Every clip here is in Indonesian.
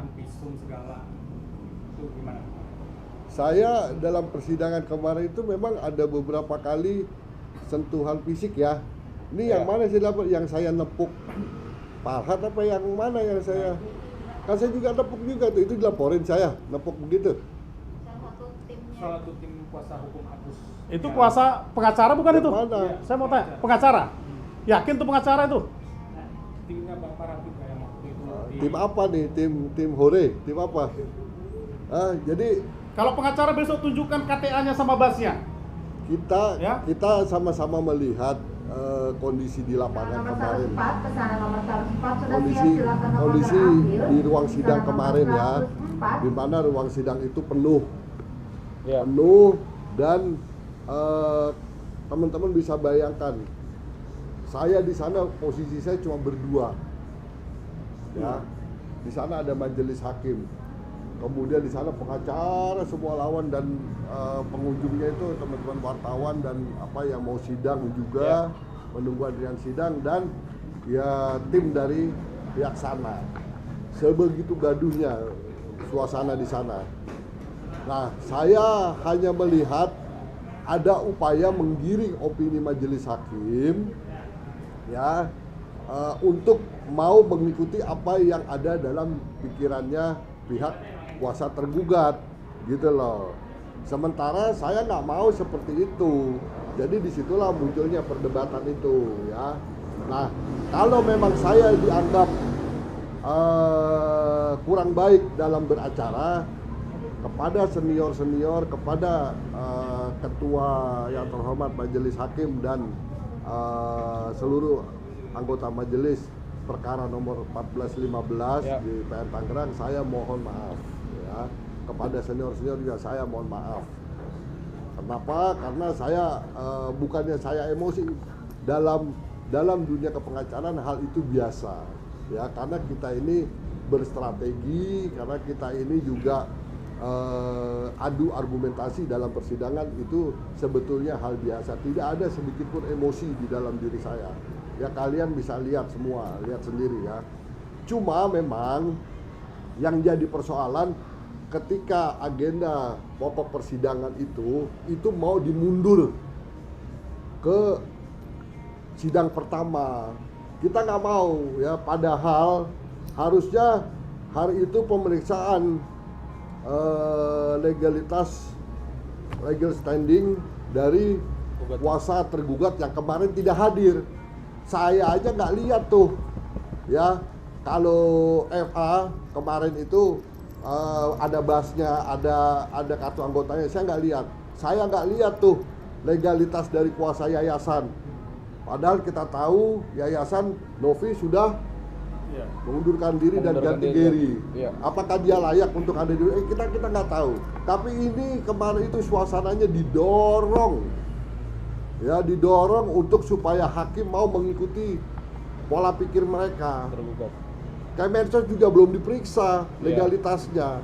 sentuhan visum segala itu gimana? Saya dalam persidangan kemarin itu memang ada beberapa kali sentuhan fisik ya. Ini yang mana sih dapat? Yang saya nepuk Farhat apa yang mana yang saya? Kan saya juga nepuk juga tuh, itu dilaporin saya nepuk begitu. Salah satu tim kuasa hukum Agus. Itu kuasa pengacara bukan itu? Mana? Saya mau tanya, pengacara? Yakin tuh pengacara itu? Timnya Bang Farhat juga yang waktu itu. Tim apa nih? Tim Hore? Tim apa? Jadi Kalau pengacara besok tunjukkan KTA-nya sama basnya. kita sama-sama melihat kondisi di lapangan kemarin. Kondisi di ruang sidang kemarin ya, di mana ruang sidang itu penuh, dan teman-teman bisa bayangkan, saya di sana posisi saya cuma berdua, ya, di sana ada majelis hakim. Kemudian di sana pengacara semua lawan dan pengunjungnya itu teman-teman wartawan dan apa yang mau sidang juga menunggu antrian sidang dan ya tim dari pihak sana. Sebegitu gaduhnya suasana di sana. Nah, saya hanya melihat ada upaya menggiring opini majelis hakim ya untuk mau mengikuti apa yang ada dalam pikirannya pihak kuasa tergugat gitu loh. Sementara saya nggak mau seperti itu. Jadi disitulah munculnya perdebatan itu ya. Nah, kalau memang saya dianggap kurang baik dalam beracara, kepada senior-senior, kepada ketua yang terhormat majelis hakim dan seluruh anggota majelis perkara nomor 1415 di PN Tangerang, saya mohon maaf ya. Kepada senior-senior juga saya mohon maaf. Kenapa? Karena saya bukannya saya emosi, dalam dunia kepengacaraan hal itu biasa ya, karena kita ini berstrategi, karena kita ini juga adu argumentasi dalam persidangan, itu sebetulnya hal biasa. Tidak ada sedikit pun emosi di dalam diri saya. Ya kalian bisa lihat semua, lihat sendiri ya. Cuma memang yang jadi persoalan ketika agenda pokok persidangan itu mau dimundur ke sidang pertama. Kita nggak mau ya, padahal harusnya hari itu pemeriksaan legal standing dari kuasa tergugat yang kemarin tidak hadir. Saya aja nggak lihat tuh ya, kalau FA kemarin itu ada basnya, ada kartu anggotanya, saya nggak lihat. Saya nggak lihat tuh legalitas dari kuasa yayasan. Padahal kita tahu yayasan Novi sudah mengundurkan diri dan ganti Geri. Apakah dia layak untuk ada di kita nggak tahu. Tapi ini kemarin itu suasananya didorong untuk supaya hakim mau mengikuti pola pikir mereka. Kemensos juga belum diperiksa legalitasnya.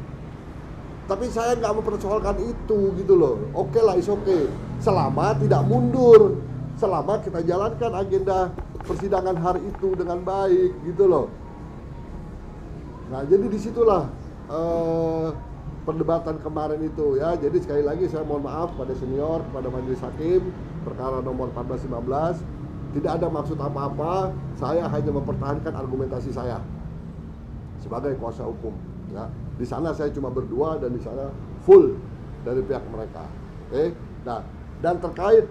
Tapi saya nggak mempersoalkan itu gitu loh. Oke lah, is oke. Selama tidak mundur, selama kita jalankan agenda persidangan hari itu dengan baik gitu loh. Nah, jadi disitulah perdebatan kemarin itu ya. Jadi sekali lagi saya mohon maaf pada senior, pada majelis hakim perkara nomor 1415. Tidak ada maksud apa-apa, saya hanya mempertahankan argumentasi saya sebagai kuasa hukum ya. Di sana saya cuma berdua dan di sana full dari pihak mereka. Oke. Nah, dan terkait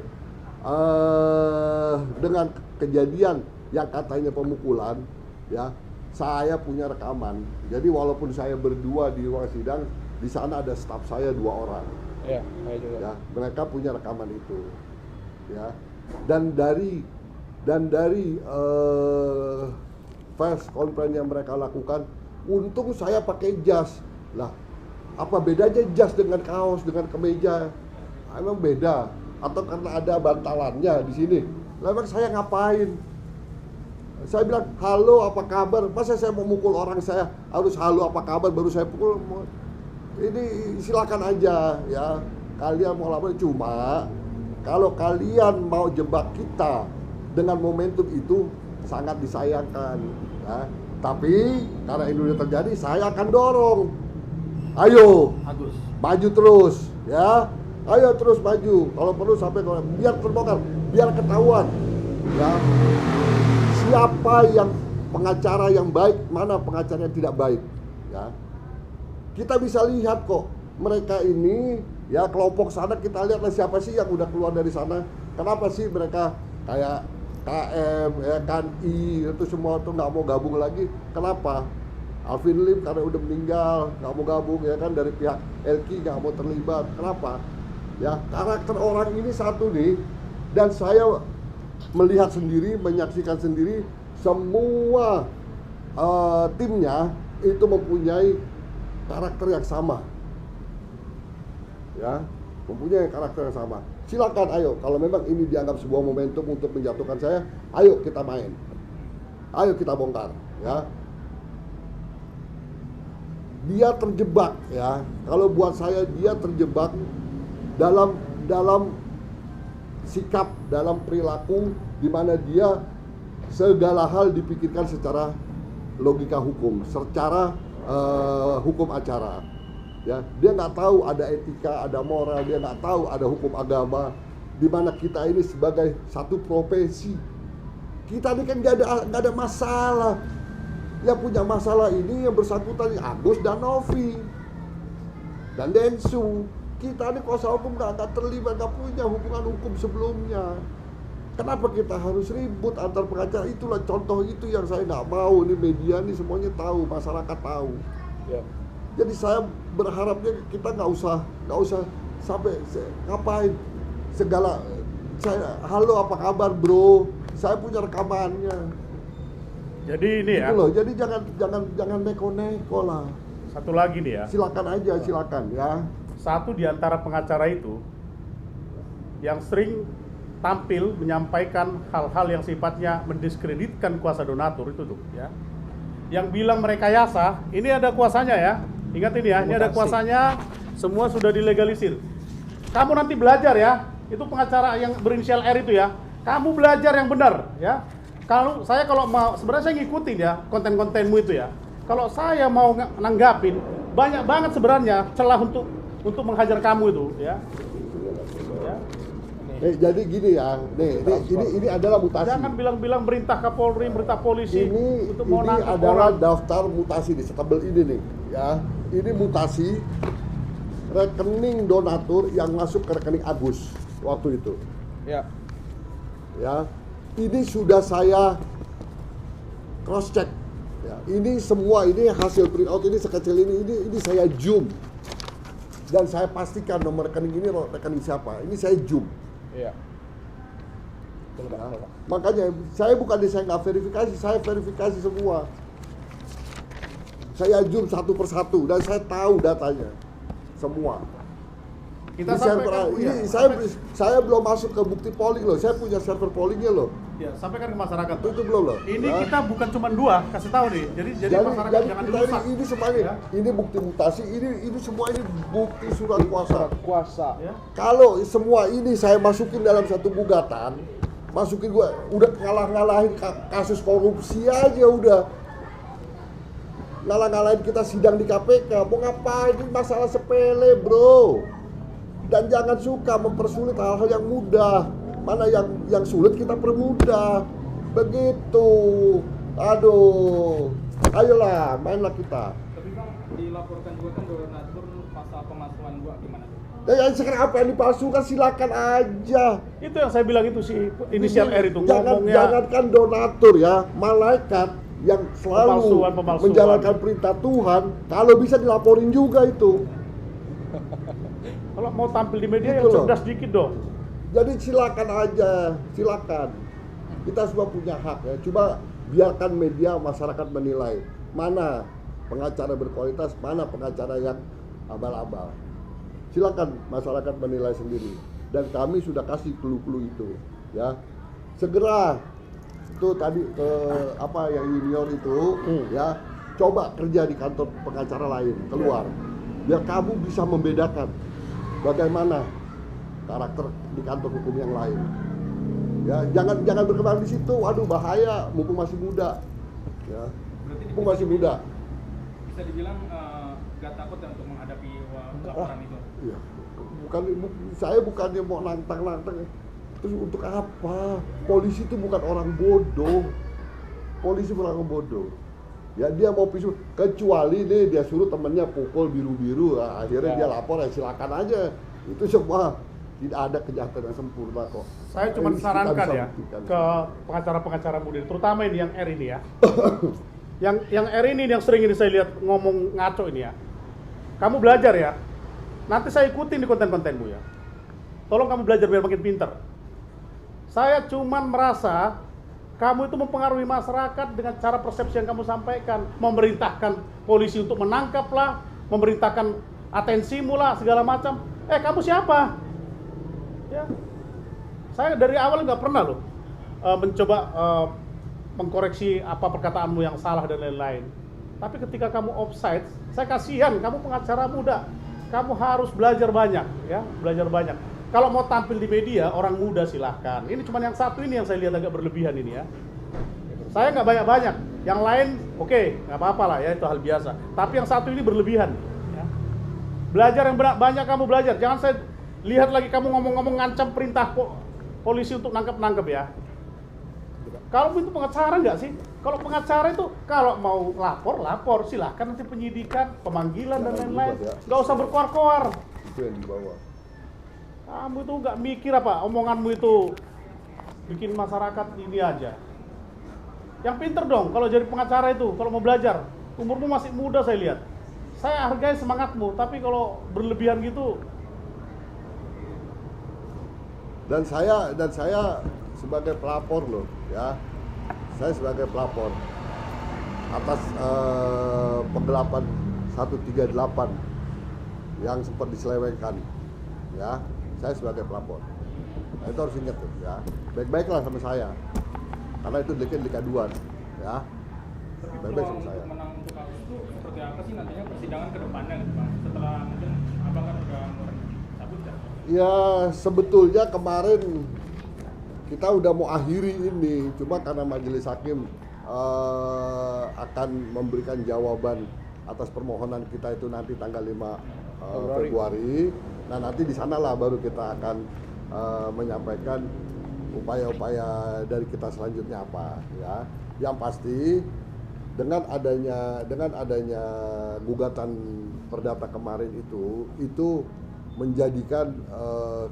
dengan kejadian yang katanya pemukulan ya, saya punya rekaman. Jadi walaupun saya berdua di ruang sidang, di sana ada staf saya 2 orang. Iya, saya juga. Ya, mereka punya rekaman itu. Ya. Dan dari press conference yang mereka lakukan, untung saya pakai jas. Lah, apa bedanya jas dengan kaos dengan kemeja? Emang beda? Atau karena ada bantalannya di sini? Lah, emang saya ngapain? Saya bilang, halo apa kabar? Masa saya mau mukul orang, saya harus halo apa kabar baru saya pukul? Ini silakan aja ya, kalian mau lapor. Cuma kalau kalian mau jebak kita dengan momentum itu sangat disayangkan ya. Tapi karena ini udah terjadi, saya akan dorong. Ayo, Agus. maju terus, ya. Ayo terus maju. Kalau perlu sampai biar terbongkar, biar ketahuan, ya. Siapa yang pengacara yang baik, mana pengacara yang tidak baik, ya. Kita bisa lihat kok mereka ini, ya kelompok sana kita lihatlah siapa sih yang udah keluar dari sana. Kenapa sih mereka kayak KM, ya kan, itu semua tuh nggak mau gabung lagi. Kenapa? Alvin Lim karena udah meninggal nggak mau gabung, ya kan, dari pihak LQ nggak mau terlibat. Kenapa? Ya karakter orang ini satu nih, dan saya melihat sendiri, menyaksikan sendiri semua timnya itu mempunyai karakter yang sama, ya, mempunyai karakter yang sama. Silakan, ayo, kalau memang ini dianggap sebuah momentum untuk menjatuhkan saya, ayo kita main, ayo kita bongkar, ya. Dia terjebak, ya. Kalau buat saya dia terjebak dalam sikap, dalam perilaku, di mana dia segala hal dipikirkan secara logika hukum, secara hukum acara. Ya, dia nggak tahu ada etika, ada moral, dia nggak tahu ada hukum agama. Di mana kita ini sebagai satu profesi, kita ini kan nggak ada masalah. Yang punya masalah ini yang bersangkutan Agus dan Novi dan Densu. Kita ini kuasa hukum nggak terlibat, nggak punya hubungan hukum sebelumnya. Kenapa kita harus ribut antar pengacara? Itulah contoh itu yang saya nggak mau. Ini media ini semuanya tahu, masyarakat tahu. Ya. Jadi saya berharapnya kita nggak usah sampai ngapain segala. Saya, halo apa kabar bro? Saya punya rekamannya. Jadi ini ya. Loh, jadi jangan neko-neko lah. Satu lagi nih ya. Silakan aja, silakan ya. Satu di antara pengacara itu yang sering tampil menyampaikan hal-hal yang sifatnya mendiskreditkan kuasa donatur itu tuh, ya. Yang bilang merekayasa, ini ada kuasanya ya. Ingat ini ya, ini ada kuasanya, semua sudah dilegalisir. Kamu nanti belajar ya, itu pengacara yang berinisial R itu ya. Kamu belajar yang benar ya. Kalau mau, sebenarnya saya ngikutin ya konten-kontenmu itu ya. Kalau saya mau nanggapin, banyak banget sebenarnya celah untuk menghajar kamu itu ya. Jadi gini ya, ini adalah mutasi. Jangan bilang-bilang perintah Kapolri, perintah polisi untuk mau ini nangkap adalah orang. daftar mutasi di setabel ini nih, ya. Ini mutasi rekening donatur yang masuk ke rekening Agus waktu itu. Ya. Ya, ini sudah saya cross check. Ya, ini semua ini hasil print out ini sekecil ini saya zoom dan saya pastikan nomor rekening ini rekening siapa. Ini saya zoom. Iya. Ya, makanya saya nggak verifikasi, saya verifikasi semua. Saya zoom satu persatu dan saya tahu datanya semua. Kita Di sampaikan server, ini saya belum masuk ke bukti polling loh, saya punya server pollingnya loh. Ya, sampaikan ke masyarakat. Itu belum loh. Ini ya. kita bukan cuma dua, kasih tahu nih. Jadi masyarakat jangan kita dirusak. ini semuanya, Ya. ini bukti mutasi, ini semua ini bukti surat kuasa. Kuasa. Ya. Kalau semua ini saya masukin dalam satu gugatan, masukin gua udah ngalah-ngalahin kasus korupsi aja udah. Ngalah-ngalahin kita sidang di KPK, mau ngapain, ini masalah sepele bro. Dan jangan suka mempersulit hal-hal yang mudah. Mana yang sulit kita permudah. Begitu. Aduh. Ayolah, mainlah kita. Tapi Bang, dilaporkan juga kan donatur pasal pemalsuan gua gimana tuh? Ya yang sekarang apa yang dipalsukan silakan aja. Itu yang saya bilang itu si inisial R itu ngomongnya. Jangankan donatur ya, malaikat yang selalu Pemalsuan. menjalankan perintah Tuhan, kalau bisa dilaporin juga itu. Kalau mau tampil di media Gitu yang loh. cerdas dikit dong. Jadi silakan aja, silakan. Kita semua punya hak ya. Coba biarkan media masyarakat menilai mana pengacara berkualitas, mana pengacara yang abal-abal. Silakan masyarakat menilai sendiri. Dan kami sudah kasih clue-clue itu, ya. Segera itu tadi apa yang junior itu, ya. Coba kerja di kantor pengacara lain, keluar. Biar kamu bisa membedakan bagaimana karakter di kantor hukum yang lain. Ya, jangan berkembang di situ. Waduh bahaya, mumpung masih muda. Ya. Berarti Aku masih muda. bisa dibilang nggak takut ya untuk menghadapi laporan itu. Iya. Saya bukannya mau nantang-nantang. Terus untuk apa? Polisi itu bukan orang bodoh. Polisi bukan orang bodoh. Ya dia mau pisah, kecuali nih dia suruh temennya pukul biru-biru, nah, akhirnya dia lapor, ya silakan aja. Itu semua tidak ada kejahatan yang sempurna kok. Saya cuma Kita sarankan bisa ya buktikan. ke pengacara-pengacara muda, terutama ini yang R ini ya. yang R ini yang sering ini saya lihat ngomong ngaco ini ya. Kamu belajar ya. Nanti saya ikutin di konten-kontenmu ya. Tolong kamu belajar biar makin pinter. Saya cuman merasa kamu itu mempengaruhi masyarakat dengan cara persepsi yang kamu sampaikan, memerintahkan polisi untuk menangkap lah, memerintahkan atensimu lah, segala macam. Kamu siapa? Ya, saya dari awal nggak pernah loh mencoba mengkoreksi apa perkataanmu yang salah dan lain-lain. Tapi ketika kamu offside, saya kasihan. Kamu pengacara muda, kamu harus belajar banyak, ya, belajar banyak. Kalau mau tampil di media, orang muda silahkan. Ini cuma yang satu ini yang saya lihat agak berlebihan ini ya. Saya nggak banyak-banyak. Yang lain, oke, nggak apa-apa lah ya, itu hal biasa. Tapi yang satu ini berlebihan. Ya. Belajar yang banyak kamu belajar. Jangan saya lihat lagi kamu ngomong-ngomong ngancam perintah polisi untuk nangkep-nangkep ya. Kalau itu pengacara nggak sih? Kalau pengacara itu kalau mau lapor, silahkan nanti penyidikan, pemanggilan dan lain-lain. Nggak usah berkoar-koar. Itu yang dibawa. Kamu itu nggak mikir apa, omonganmu itu bikin masyarakat ini aja. Yang pinter dong kalau jadi pengacara itu, kalau mau belajar. Umurmu masih muda saya lihat. Saya hargai semangatmu, tapi kalau berlebihan gitu. Dan saya sebagai pelapor loh, ya. Saya sebagai pelapor atas penggelapan 138 yang sempat diselewengkan, ya. Saya sebagai pelapor. Nah, itu harus ingat tuh, ya. Baik-baiklah sama saya. Karena itu delik aduan, ya. Tapi Baik-baik peluang sama saya. untuk menang untuk kasus itu seperti apa sih nantinya persidangan ke depannya gitu Bang? Setelah mungkin Abang kan udah cabut kan? Ya sebetulnya kemarin kita udah mau akhiri ini, cuma karena majelis hakim akan memberikan jawaban atas permohonan kita itu nanti tanggal 5 Februari. Nah nanti di sanalah baru kita akan menyampaikan upaya-upaya dari kita selanjutnya apa, ya. Yang pasti dengan adanya gugatan perdata kemarin itu menjadikan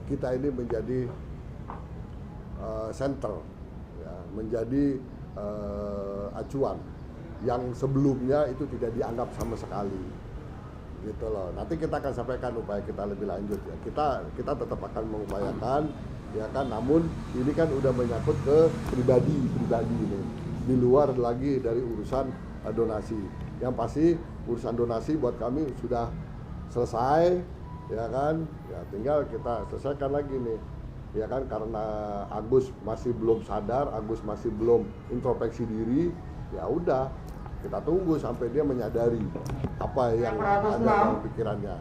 kita ini menjadi center, ya, menjadi acuan yang sebelumnya itu tidak dianggap sama sekali, gitu loh. Nanti kita akan sampaikan upaya kita lebih lanjut ya. Kita tetap akan mengupayakan, ya kan. Namun ini kan udah menyangkut ke pribadi ini, di luar lagi dari urusan donasi. Yang pasti urusan donasi buat kami sudah selesai, ya kan. Ya tinggal kita selesaikan lagi nih. Ya kan, karena Agus masih belum sadar, Agus masih belum introspeksi diri, ya udah kita tunggu sampai dia menyadari apa yang ada dalam pikirannya.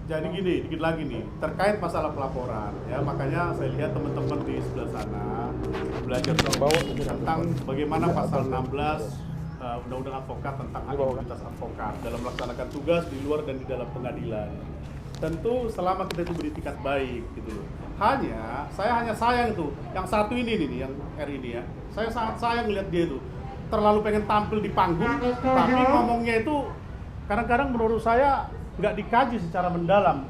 Jadi gini, dikit lagi nih, terkait masalah pelaporan ya, makanya saya lihat teman-teman di sebelah sana belajar tentang bagaimana pasal 16 Undang-Undang Advokat tentang hak imunitas advokat dalam melaksanakan tugas di luar dan di dalam pengadilan. Tentu selama kita itu beritikat baik gitu loh. Saya hanya sayang itu, yang satu ini nih, yang R ini ya. Saya sangat sayang melihat dia itu terlalu pengen tampil di panggung, tapi ngomongnya itu kadang-kadang menurut saya nggak dikaji secara mendalam,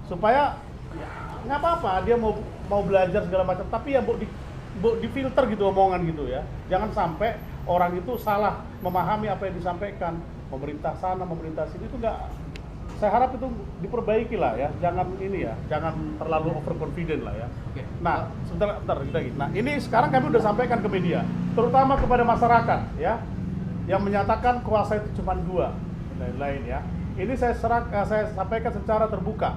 supaya ya, nggak apa-apa dia mau belajar segala macam, tapi ya di filter gitu omongan gitu ya. Jangan sampai orang itu salah memahami apa yang disampaikan, pemerintah sana, pemerintah sini itu nggak. Saya harap itu diperbaiki lah ya, jangan ini ya, jangan terlalu overconfident lah ya. Oke. Nah, sebentar kita gitu. Nah, ini sekarang kami udah sampaikan ke media, terutama kepada masyarakat ya, yang menyatakan kuasa itu cuma 2 dan lain-lain ya. Ini saya sampaikan secara terbuka.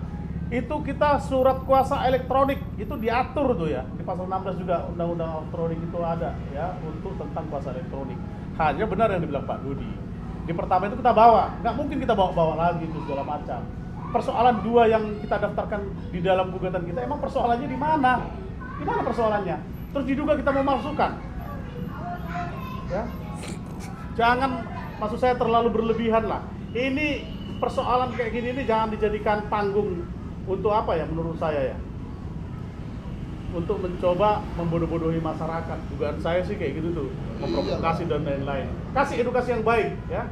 Itu kita surat kuasa elektronik itu diatur tuh ya, di pasal 16 juga undang-undang elektronik itu ada ya, untuk tentang kuasa elektronik. Hanya benar yang dibilang Pak Dudi. Di pertama itu kita bawa, nggak mungkin kita bawa lagi itu segala macam. Persoalan 2 yang kita daftarkan di dalam gugatan kita, emang persoalannya di mana? Di mana persoalannya? Terus diduga kita memalsukan, ya. Jangan, maksud saya terlalu berlebihan lah. Ini persoalan kayak gini ini jangan dijadikan panggung untuk apa ya menurut saya ya. Untuk mencoba membodoh-bodohi masyarakat. Dugaan saya sih kayak gitu tuh, memprovokasi dan lain-lain. Kasih edukasi yang baik ya.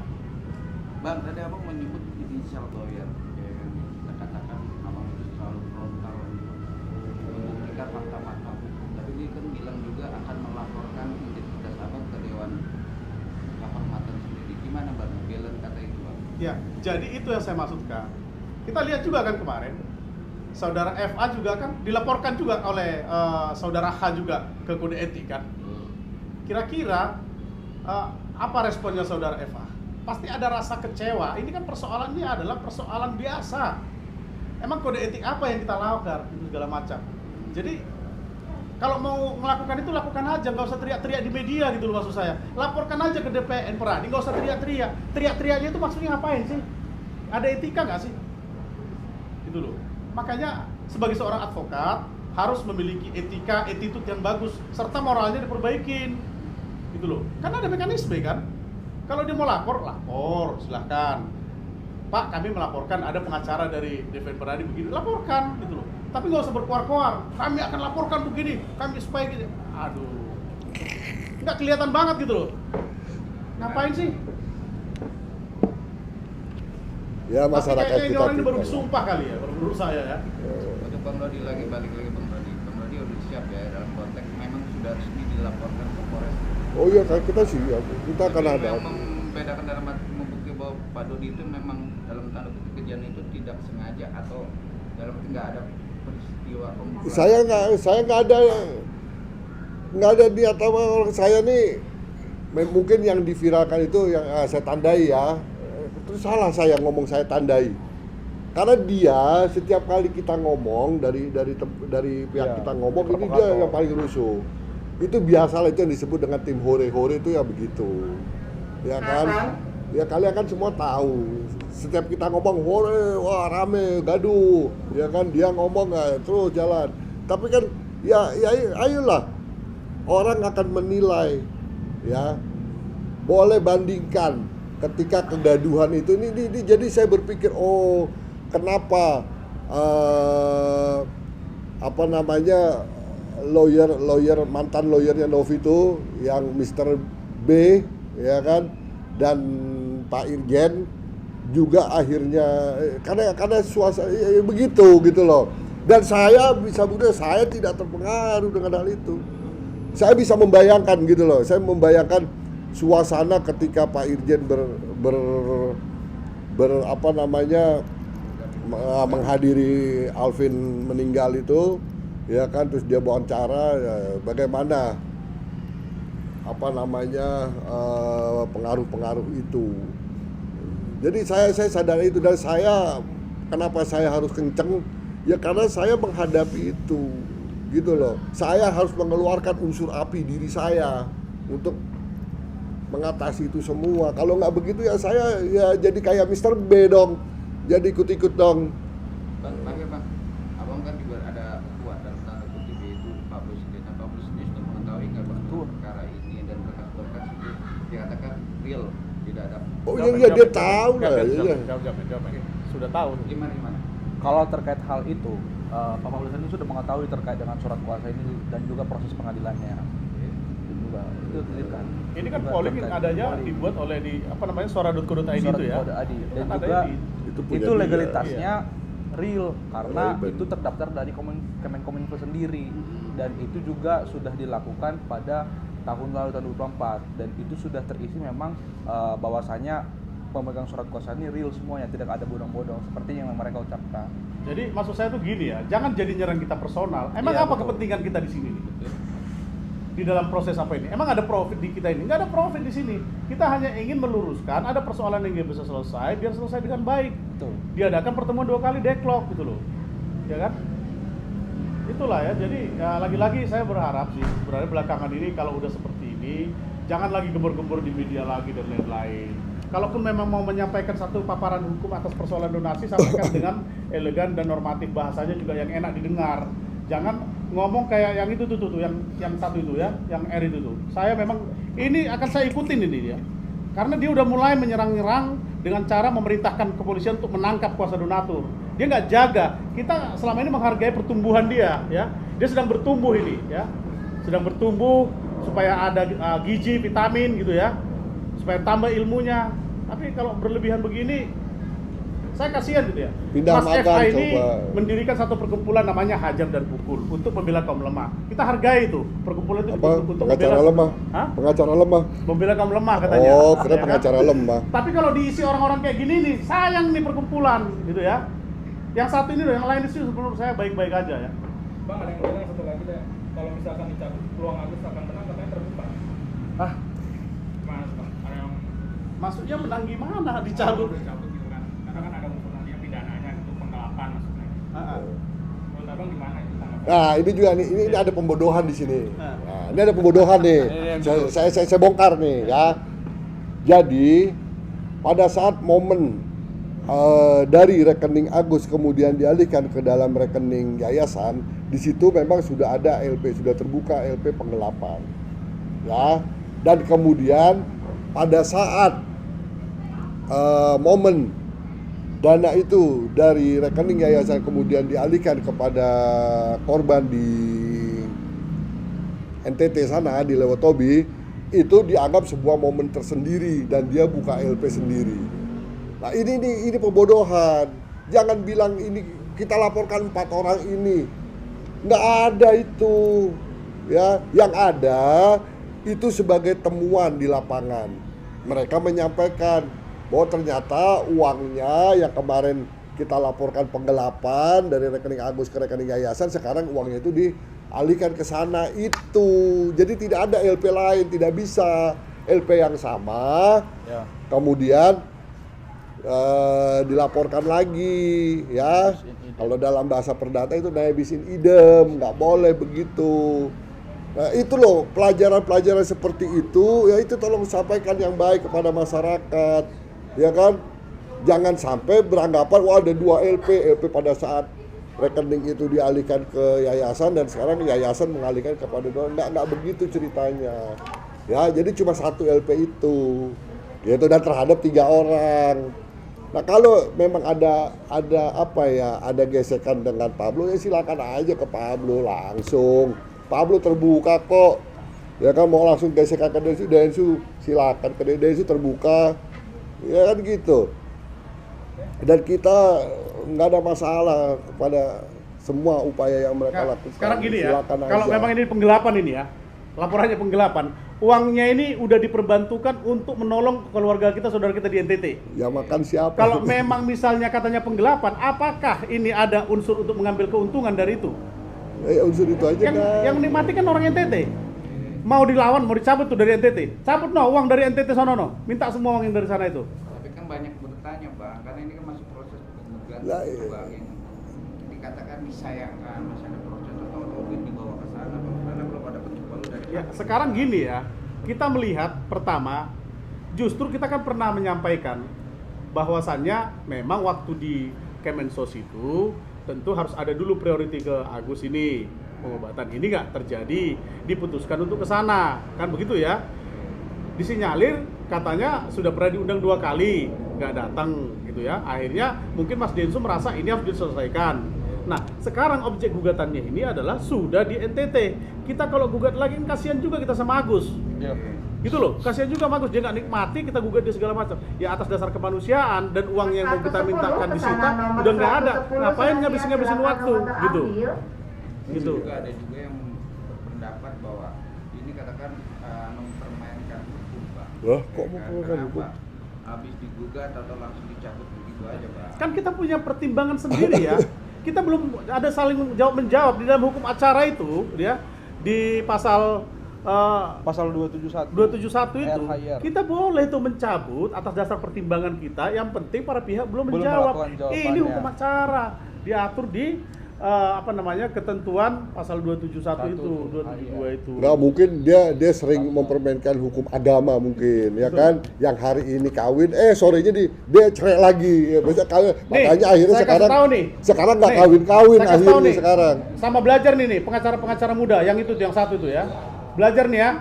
Bang, tadi abang menyebut inisial lawyer, ya kan? Kita katakan abang selalu frontal membuktikan fakta-fakta. Tapi dia kan bilang juga akan melaporkan identitas abang ke Dewan Kehormatan sendiri. Gimana bang? Belen kata itu bang? Ya, jadi itu yang saya maksudkan. Kita lihat juga kan kemarin, saudara FA juga kan dilaporkan juga oleh saudara H juga ke kode etik kan. Kira-kira apa responnya saudara FA? Pasti ada rasa kecewa. Ini kan persoalannya adalah persoalan biasa. Emang kode etik apa yang kita lakukan? Itu segala macam. Jadi kalau mau melakukan itu lakukan aja, nggak usah teriak-teriak di media gitu loh maksud saya. Laporkan aja ke DPN Peradi, nggak usah teriak-teriak. Teriak-teriaknya itu maksudnya ngapain sih? Ada etika nggak sih? Gitu loh. Makanya sebagai seorang advokat harus memiliki etika, attitude yang bagus serta moralnya diperbaikin. Gitu loh. Kan ada mekanisme kan? Kalau dia mau lapor, silahkan. Pak, kami melaporkan ada pengacara dari DPN Peradi begini, laporkan gitu loh. Tapi nggak usah berkuar-kuar. Kami akan laporkan begini, kami supaya gini. Aduh, nggak kelihatan banget gitu loh. Ngapain sih? Ya masyarakat kayaknya ini kita orang ini baru kita. disumpah kali ya, baru menurut saya ya. Untuk Bang Rodi lagi, balik lagi Bang Rodi. Bang Rodi udah siap ya dalam konteks memang sudah resmi dilaporkan ke Polres. Oh iya, kita sih, kita akan Tapi ada. yang membedakan dalam arti membukti bahwa Pak Dodi itu memang dalam tanda kutip kejadian itu tidak sengaja atau dalam arti nggak ada peristiwa pemukulan. Saya nggak ada niat sama orang saya nih. Mungkin yang diviralkan itu yang saya tandai ya. Terus salah saya ngomong saya tandai. Karena dia setiap kali kita ngomong dari pihak Ya, kita ngomong ini dia provokator. yang paling rusuh. Itu biasalah itu yang disebut dengan tim hore-hore itu ya begitu. Ya kan? Ya kalian kan semua tahu. Setiap kita ngomong hore, wah rame, gaduh. Ya kan dia ngomong terus jalan. Tapi kan ya ayolah. Orang akan menilai ya. Boleh bandingkan ketika kegaduhan itu ini jadi saya berpikir kenapa mantan lawyernya Novi itu yang Mr. B ya kan dan Pak Irjen juga akhirnya karena suasana begitu gitu loh. Dan saya bisa buktikan saya tidak terpengaruh dengan hal itu. Saya bisa membayangkan gitu loh. Saya membayangkan suasana ketika Pak Irjen menghadiri Alvin meninggal itu ya kan, terus dia wawancara bagaimana pengaruh-pengaruh itu. Jadi saya sadar itu, dan kenapa saya harus kenceng ya karena saya menghadapi itu gitu loh. Saya harus mengeluarkan unsur api diri saya untuk mengatasi itu semua. Kalau nggak begitu ya saya ya jadi kayak Mr. B dong, jadi ikut-ikut dong. Bang, Bang, abang kan juga ada kuat dalam tanda kutip yaitu Pak Presiden. Pak Presiden sudah mengetahui nggak Bang perkara ini dan berkas itu dikatakan real, tidak ada. Oh iya dia tahu lah. Iya. Jawab. Sudah tahu. Gimana? Kalau terkait hal itu, Pak Presiden sudah mengetahui terkait dengan surat kuasa ini dan juga proses pengadilannya. Itu kan. Ini kan polling yang adanya dibuat oleh suara.co.id itu ya. Dan Kan juga Itu punya itu dia, legalitasnya real karena Relevant. itu terdaftar dari Kemenkominfo sendiri dan itu juga sudah dilakukan pada tahun lalu tahun 2024 dan itu sudah terisi memang bahwasanya pemegang surat kuasa ini real semuanya, tidak ada bodong-bodong seperti yang mereka ucapkan. Jadi maksud saya tuh gini ya, jangan jadi nyerang kita personal. Emang Iya, apa betul. kepentingan kita di sini nih? Di dalam proses apa ini? Emang ada profit di kita ini? Nggak ada profit di sini. Kita hanya ingin meluruskan ada persoalan yang nggak bisa selesai, biar selesai dengan baik. Betul. Diadakan pertemuan 2 kali deadlock gitu loh, ya kan? Itulah ya. Jadi ya, lagi-lagi saya berharap sih sebenarnya belakangan ini kalau udah seperti ini, jangan lagi gembur-gembur di media lagi dan lain-lain. Kalaupun memang mau menyampaikan satu paparan hukum atas persoalan donasi, sampaikan dengan elegan dan normatif, bahasanya juga yang enak didengar. Jangan ngomong kayak yang itu tuh yang satu itu ya, yang R itu tuh. Saya memang ini akan saya ikutin ini ya. Karena dia udah mulai menyerang-nyerang dengan cara memerintahkan kepolisian untuk menangkap kuasa donatur. Dia nggak jaga. Kita selama ini menghargai pertumbuhan dia, ya. Dia sedang bertumbuh ini, ya. Sedang bertumbuh supaya ada gizi, vitamin gitu ya. Supaya tambah ilmunya. Tapi kalau berlebihan begini, saya kasihan gitu ya. Pindah Mas makan, FA ini coba. mendirikan satu perkumpulan namanya Hajar dan Pukul untuk membela kaum lemah. Kita hargai itu. Perkumpulan itu Apa? untuk Pengacara membela lemah? Hah? Pengacara lemah? Membela kaum lemah katanya. Oh, kira Ya kan? pengacara lemah. Tapi kalau diisi orang-orang kayak gini nih, sayang nih perkumpulan gitu ya. Yang satu ini loh, yang lain itu menurut saya baik-baik aja ya. Bang, ada yang bilang satu lagi deh, kalau misalkan dicabut peluang Agus akan menang katanya terbuka. Ah, Mas, Bang, ada yang maksudnya menang gimana dicabut? udah dicabut gitu kan? Karena kan ada unsur nanti pidananya itu penggelapan maksudnya. Ah. Menurut abang gimana itu tanggapan? Nah, ini juga nih, ini ada pembodohan di sini. Nah. Nah, ini ada pembodohan nih. Saya bongkar nih ya. Jadi pada saat momen dari rekening Agus kemudian dialihkan ke dalam rekening yayasan, di situ memang sudah ada LP, sudah terbuka LP penggelapan, ya. Dan kemudian pada saat momen dana itu dari rekening yayasan kemudian dialihkan kepada korban di NTT sana di Lewotobi, itu dianggap sebuah momen tersendiri dan dia buka LP sendiri. Nah ini pembodohan. Jangan bilang ini kita laporkan 4 orang ini, nggak ada itu, ya. Yang ada itu sebagai temuan di lapangan. Mereka menyampaikan bahwa ternyata uangnya yang kemarin kita laporkan penggelapan dari rekening Agus ke rekening yayasan, sekarang uangnya itu dialihkan ke sana itu. Jadi tidak ada LP lain, tidak bisa LP yang sama. Ya. Kemudian dilaporkan lagi, ya. Kalau dalam bahasa perdata itu naebisin idem, nggak boleh begitu. Nah itu loh pelajaran-pelajaran seperti itu, ya itu tolong sampaikan yang baik kepada masyarakat, ya kan. Jangan sampai beranggapan wah ada 2 LP pada saat rekening itu dialihkan ke yayasan dan sekarang yayasan mengalihkan kepada donor. Nggak begitu ceritanya, ya. Jadi cuma 1 LP itu, gitu, dan terhadap 3 orang. Nah kalau memang ada apa ya, ada gesekan dengan Pablo, ya silakan aja ke Pablo langsung. Pablo terbuka kok, ya kan, mau langsung gesekan ke Densu silakan, ke Densu terbuka, ya kan gitu. Dan kita nggak ada masalah pada semua upaya yang mereka lakukan. Sekarang gini ya, Silakan kalau aja. memang ini penggelapan ini ya, laporannya penggelapan, uangnya ini udah diperbantukan untuk menolong keluarga kita, saudara kita di NTT. Ya makan siapa? Kalau memang misalnya katanya penggelapan, apakah ini ada unsur untuk mengambil keuntungan dari itu? Ya unsur itu aja Yang nikmati kan orang NTT. Mau dilawan, mau dicabut tuh dari NTT. Cabut no, uang dari NTT sono no. Minta semua uang yang dari sana itu. Tapi kan banyak bertanya Bang, karena ini kan masih proses penggugatan Lah, iya. Bang, yang dikatakan disayangkan masih ada proses atau mungkin dibawa ke sana, karena belum ada penyebab dari Ya, sekarang gini ya, kita melihat pertama, justru kita kan pernah menyampaikan bahwasannya memang waktu di Kemensos itu tentu harus ada dulu priority ke Agus ini, pengobatan ini nggak terjadi, diputuskan untuk ke sana, kan begitu ya. Disinyalir katanya sudah pernah diundang 2 kali, nggak datang gitu ya. Akhirnya mungkin Mas Densu merasa ini harus diselesaikan. Nah, sekarang objek gugatannya ini adalah sudah di NTT. Kita kalau gugat lagi kan kasihan juga kita sama Agus. Ya. Gitu loh, kasihan juga Agus, dia nggak nikmati, kita gugat dia segala macam. Ya atas dasar kemanusiaan dan uang yang mau kita mintakan disita udah nggak ada. Ngapain ngabisin waktu gitu. Gitu. Juga ada juga yang berpendapat bahwa ini katakan mempermainkan hukum Bang. Loh, kok Ya kan? mempermainkan Kenapa? hukum? Habis digugat atau langsung dicabut begitu aja Bang. Kan kita punya pertimbangan sendiri ya. Kita belum ada saling menjawab di dalam hukum acara itu, ya, di pasal Pasal 271. 271 itu RHIR. kita boleh tuh mencabut atas dasar pertimbangan kita. Yang penting para pihak belum Belum menjawab. melakukan jawabannya. Ini hukum acara diatur di ketentuan pasal 271 itu, 272 itu. Nggak mungkin dia sering mempermainkan hukum agama mungkin, ya kan? Yang hari ini kawin, sorenya dia cerai lagi, ya, biasa kawin. Makanya akhirnya saya kasih tahu nih. sekarang nggak Nih, kawin-kawin saya kasih tahu akhirnya nih. sekarang. Sama belajar nih pengacara-pengacara muda, yang itu yang satu itu ya. Belajar nih ya.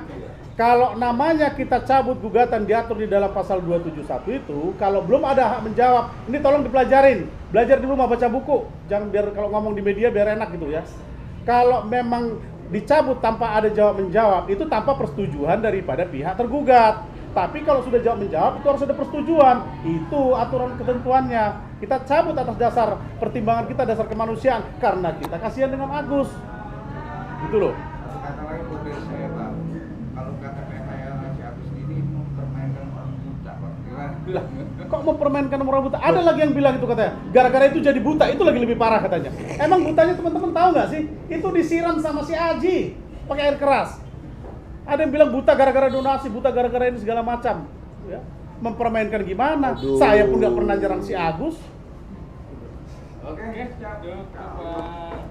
Kalau namanya kita cabut gugatan diatur di dalam pasal 271 itu, kalau belum ada hak menjawab, ini tolong dipelajarin. Belajar di rumah, baca buku. Jangan biar kalau ngomong di media biar enak gitu ya. Kalau memang dicabut tanpa ada jawab menjawab, itu tanpa persetujuan daripada pihak tergugat. Tapi kalau sudah jawab menjawab, itu harus ada persetujuan. Itu aturan ketentuannya. Kita cabut atas dasar pertimbangan kita, dasar kemanusiaan, karena kita kasihan dengan Agus. Gitu loh. Satu kata lain buat dari saya, Bang. Kalau kata PHL si Agus ini mempermainkan orang buta, Bang. Lah, kok mempermainkan orang buta? Ada lagi yang bilang itu katanya, gara-gara itu jadi buta, itu lagi lebih parah katanya. Emang butanya teman-teman tahu nggak sih? Itu disiram sama si Aji pakai air keras. Ada yang bilang buta gara-gara donasi, buta gara-gara ini segala macam. Ya. Mempermainkan gimana? Aduh. Saya pun nggak pernah nyerang si Agus. Oke, siap. Yuk, Pak.